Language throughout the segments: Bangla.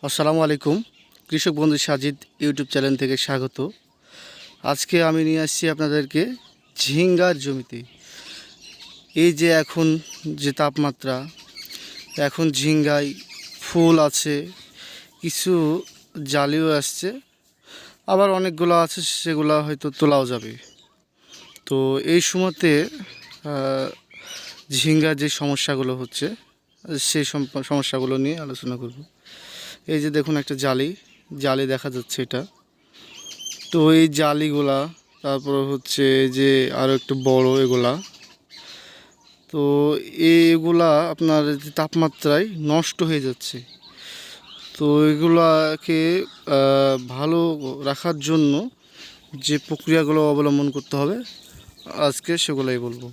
আসসালামু আলাইকুম। কৃষক বন্ধু সাজিদ ইউটিউব চ্যানেল থেকে স্বাগত। আজকে আমি নিয়ে আসছি আপনাদেরকে ঝিঙ্গার জমিতে। এই যে এখন যে তাপমাত্রা, এখন ঝিঙ্গায় ফুল আছে, কিছু জালিও আসছে, আবার অনেকগুলো আছে সেগুলো হয়তো তোলাও যাবে। তো এই সময়তে ঝিঙ্গার যে সমস্যাগুলো হচ্ছে সেই সমস্যাগুলো নিয়ে আলোচনা করব। এই যে দেখুন একটা জালি দেখা যাচ্ছে এটা। তো এই জালিগুলা, তারপর হচ্ছে যে আরও একটু বড় এগুলা, তো এগুলা আপনার তাপমাত্রায় নষ্ট হয়ে যাচ্ছে। তো এগুলাকে ভালো রাখার জন্য যে প্রক্রিয়াগুলো অবলম্বন করতে হবে আজকে সেগুলাই বলবো।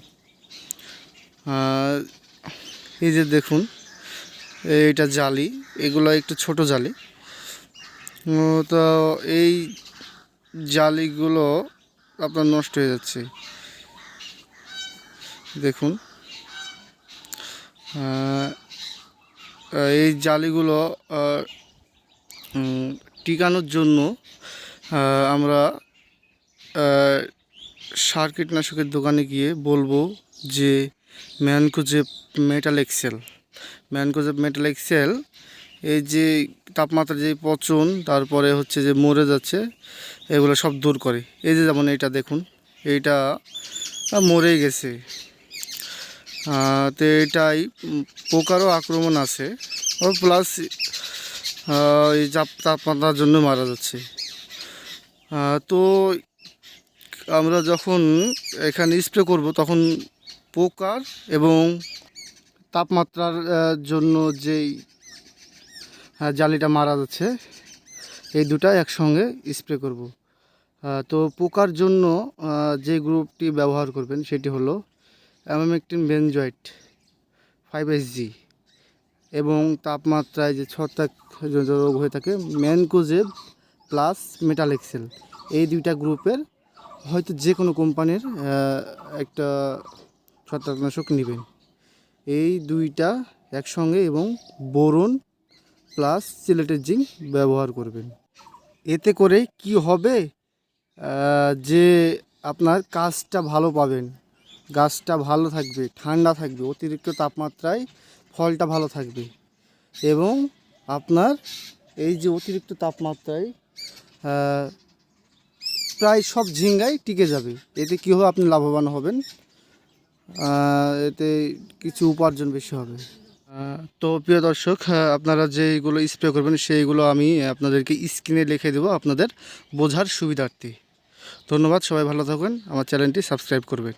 এই যে দেখুন এইটা জালি, এগুলো একটু ছোট জালি। তো এই জালিগুলো আপনার নষ্ট হয়ে যাচ্ছে। দেখুন এই জালিগুলো টিকানোর জন্য আমরা সার কীটনাশকের দোকানে গিয়ে বলবো যে ম্যানকোজেব মেটাল এক্সেল এই যে তাপমাত্রা যে পচন, তারপরে হচ্ছে যে মরে যাচ্ছে, এগুলো সব দূর করে। এই যে যেমন এইটা দেখুন, এইটা মরেই গেছে। তো এটাই পোকারও আক্রমণ আছে, ও প্লাস এই তাপমাত্রার জন্য মারা যাচ্ছে। তো আমরা যখন এখানে স্প্রে করব তখন পোকার এবং তাপমাত্রার জন্য যেই জালিটা মারা যাচ্ছে, এই দুটা একসঙ্গে স্প্রে করব। তো পোকার জন্য যে গ্রুপটি ব্যবহার করবেন সেটি হলো অ্যামামেকটিন বেনজয়েট 5SG, এবং তাপমাত্রায় যে ছত্রাক রোগ হয়ে থাকে ম্যানকোজেব প্লাস মেটাল এক্সেল, এই দুইটা গ্রুপের হয়তো যে কোনো কোম্পানির একটা ছত্রাকনাশক নেবেন। এই দুইটা একসঙ্গে, এবং বোরন প্লাস সিলেটের জিঙ্ক ব্যবহার করবেন। এতে করে কি হবে, যে আপনার কাজটা ভালো পাবেন, গাছটা ভালো থাকবে, ঠান্ডা থাকবে, অতিরিক্ত তাপমাত্রায় ফলটা ভালো থাকবে, এবং আপনার এই যে অতিরিক্ত তাপমাত্রায় প্রায় সব ঝিঙ্গাই টিকে যাবে। এতে কী হবে, আপনি লাভবান হবেন, এতে কিছু উপার্জন বেশি হবে। তো প্রিয় দর্শক, আপনারা যেইগুলো স্প্রে করবেন সেইগুলো আমি আপনাদেরকে স্ক্রিনে লিখে দেবো আপনাদের বোঝার সুবিধার্থে। ধন্যবাদ, সবাই ভালো থাকবেন, আমার চ্যানেলটি সাবস্ক্রাইব করবেন।